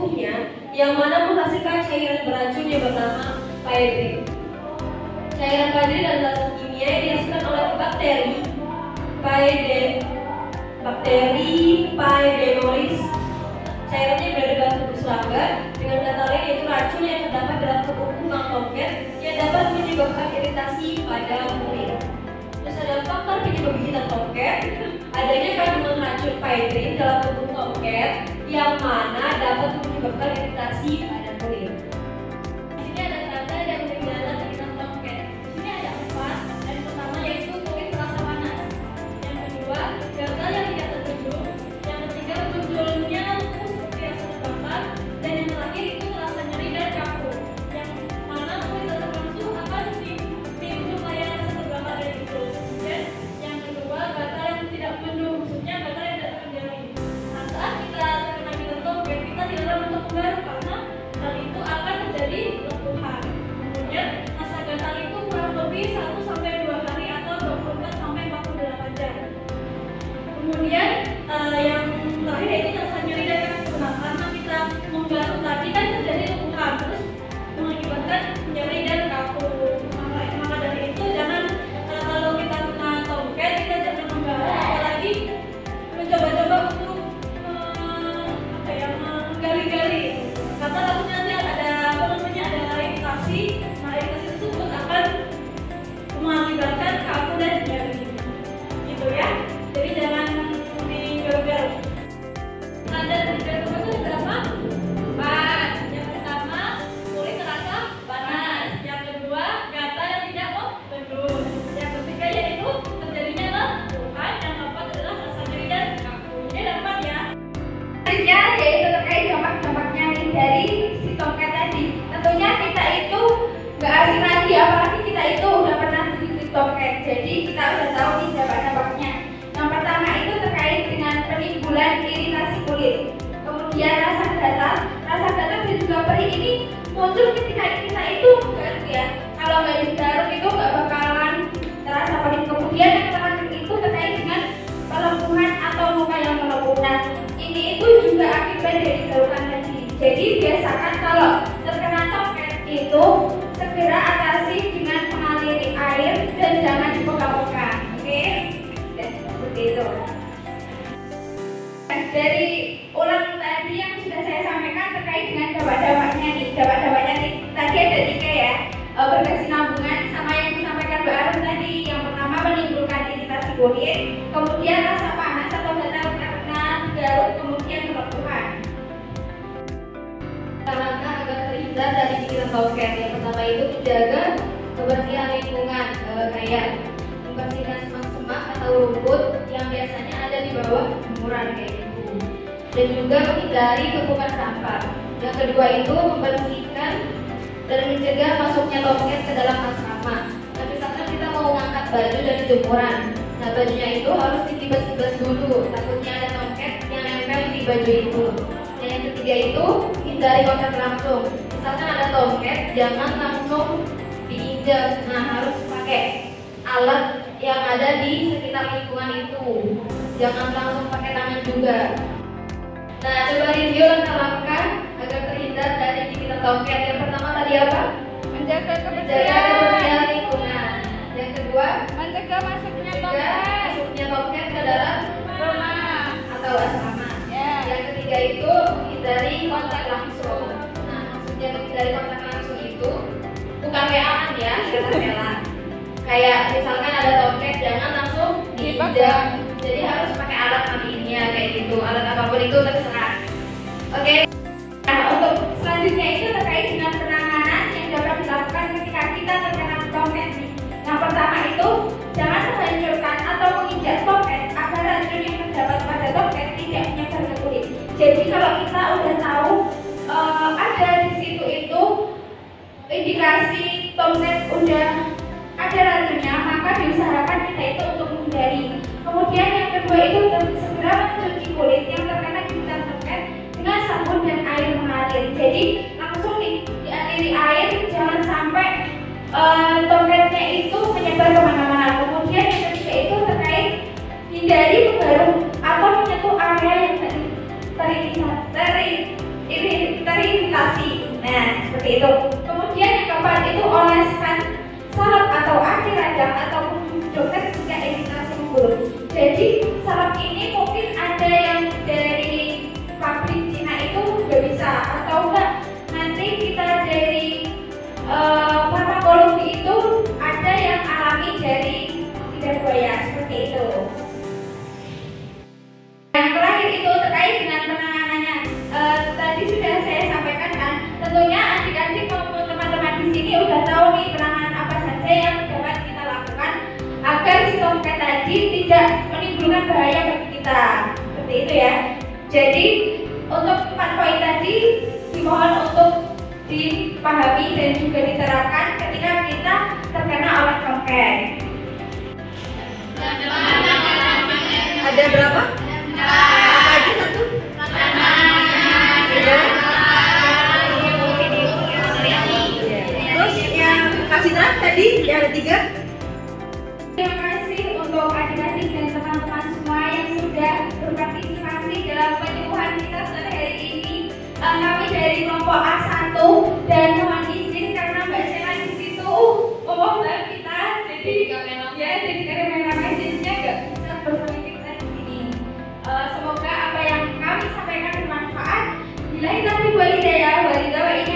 tubuhnya yang mana menghasilkan cairan beracun yang bernama paedrin. Cairan paedrin adalah zat kimia yang dihasilkan oleh bakteri Paedenolis. Cairannya berada dalam tubuh serangga dengan kata lain yaitu racun yang terdapat dalam tubuh kembang tomcat yang dapat menyebabkan iritasi pada kulit. Terus ada faktor penyebab gigitan tomcat, adanya kandungan racun paedrin dalam tubuh tomcat yang mana dapat menyebabkan iritasi pada kulit. Di sini ada tanda dan gejala gigitan tomcat. Di sini ada 4. Yang pertama yaitu kulit terasa panas. Yang kedua, gatal yang tidak terbentuk. Yang ketiga, munculnya lupus seperti yang sudah bakar. Dan yang terakhir itu rasa nyeri dan kaku. Yang mana kulit terasa langsung akan timbul kayak rasa terbakar dari itu. Dan yang kedua, gatal yang tidak mendung, maksudnya gatal yang tidak terkendali. Nah, saat kita terkena gigitan tomcat, kita dilarang untuk menggaruk karena hal itu akan terjadi lepuhan. Kemudian rasa gatal itu kurang lebih 1-2 hari atau 24-48 jam. Kemudian yang terakhir yaitu rasa nyeri dan kaku. Nah, karena kita menggaruk tadi kan terjadi lepuhan, terus mengakibatkan nyeri dan kaku. Maka dari itu jangan kalau kita kena tomcat kita jangan menggaruk, apalagi mencoba-coba untuk menggali-gali. Karena takutnya nanti ada iritasi. Nah, iritasi tersebut akan mengakibatkan kaku dan nyeri. Gitu ya. Jadi jangan digaruk-garuk. Tanda dari garukan itu berapa? 4. Yang pertama, kulit terasa panas. Yang kedua, gatal yang tidak membendung. Yang ketiga yaitu terjadinya lepuhan. Yang keempat adalah rasa nyeri dan kaku. Ini ada 4 ya. Selanjutnya yaitu terkait dampak-dampaknya dari si tomcat tadi. Tentunya kita itu nggak asing lagi, apalagi kita itu udah pernah digigit tomcat. Jadi kita udah tahu nih dampak-dampaknya. Yang pertama itu terkait dengan penimbulan iritasi kulit. Kemudian rasa gatal dan juga perih ini muncul ketika kita itu menggaruk ya. Kalau nggak digaruk itu nggak bakalan terasa perih. Kemudian yang terakhir itu terkait dengan pelepuhan atau muka yang melepuh. Nah, ini itu juga akibat dari garukan tadi. Jadi biasakan kalau terkena tomcat itu segera atasi dengan mengaliri air dan jangan dipegang-pegang. Oke? Dan seperti itu. Dari ulang tadi yang sudah saya sampaikan terkait dengan dampak-dampaknya nih. Dampak-dampaknya nih tadi ada 3 ya. Berkesinambungan sama yang disampaikan Mbak Arum tadi. Yang pertama menimbulkan iritasi kulit, kemudian rasa panas atau gatal karena garuk, kemudian pelepuhan. Langkah agar terhindar dari gigitan tomcat. Yang pertama itu menjaga kebersihan lingkungan, kayak membersihkan semak-semak atau rumput yang biasanya ada di bawah jemuran kayak gitu. Dan juga menghindari tumpukan sampah. Yang kedua itu membersihkan dan mencegah masuknya tomcat ke dalam asrama. Nah, misalkan kita mau ngangkat baju dari jemuran, nah bajunya itu harus ditibas-tibas dulu, takutnya ada tomcat yang nempel di baju itu. Dan yang ketiga itu hindari kontak langsung. Misalkan ada tomcat, jangan langsung diinjak. Nah, harus pakai alat yang ada di sekitar lingkungan itu. Jangan langsung pakai tangan juga. Nah, coba review langkah-langkah agar terhindar dari gigitan tomcat. Yang pertama tadi apa? Menjaga Kebersihan lingkungan. Yang kedua, mencegah masuknya tomcat ke dalam rumah atau asrama. Yang ketiga itu menghindari kontak langsung. Nah, maksudnya menghindari kontak langsung itu bukan WA-an ya, rela. Kayak misalkan ada tomcat, jangan langsung diinjak. Jadi harus pakai alat lainnya kayak gitu. Alat apapun itu terserah. Oke. Nah, untuk selanjutnya itu terkait dengan penanganan yang dapat dilakukan ketika kita terkena tomcat nih. Yang pertama itu jangan menghancurkan atau menginjak tomcat agar racun yang terdapat pada tomcat tidak menyebar ke kulit. Jadi kalau kita udah tahu ada di situ itu indikasi tomcat udah ada racunnya, maka diusahakan kita itu untuk menghindari. Kemudian yang kedua itu segera mencuci kulit yang terkena gigitan tomcat dengan sabun dan air mengalir. Jadi langsung dialiri air, jangan sampai tomcatnya itu menyebar kemana-mana. Kemudian yang ketiga itu terkait hindari menggaruk atau menyentuh area yang teriritasi itu. Kemudian yang keempat itu oleskan salep atau anti radang ataupun dokter jika iritasi memburuk. Jadi salep ini mungkin ada yang dari pabrik Cina itu juga bisa, atau enggak nanti kita dari farmakologi itu ada yang alami dari lidah buaya seperti itu. Yang terakhir itu terkait dengan penanganannya. Tadi sudah saya sampaikan kan, tentunya adik-adik maupun teman-teman di sini udah tahu nih penanganan apa saja yang dapat kita lakukan agar si tomcat tadi tidak menimbulkan bahaya bagi kita. Seperti itu ya. Jadi untuk 4 poin tadi dimohon untuk dipahami dan juga diterapkan ketika kita terkena oleh tomcat. Ada berapa? Apa aja satu? Ya. Terus yang kasih terang tadi yang ada 3. Terima kasih untuk adik-adik dan teman-teman semua yang sudah berpartisipasi dalam penyembuhan kita sore hari ini. Kami dari kelompok A1 dan mohon izin karena Mbak Sela di situ ngomong dengan kita, jadi kameramen jadinya nggak bisa bersama kita di sini. Semoga apa yang kami sampaikan bermanfaat. Bila kita walidaya, walidawainya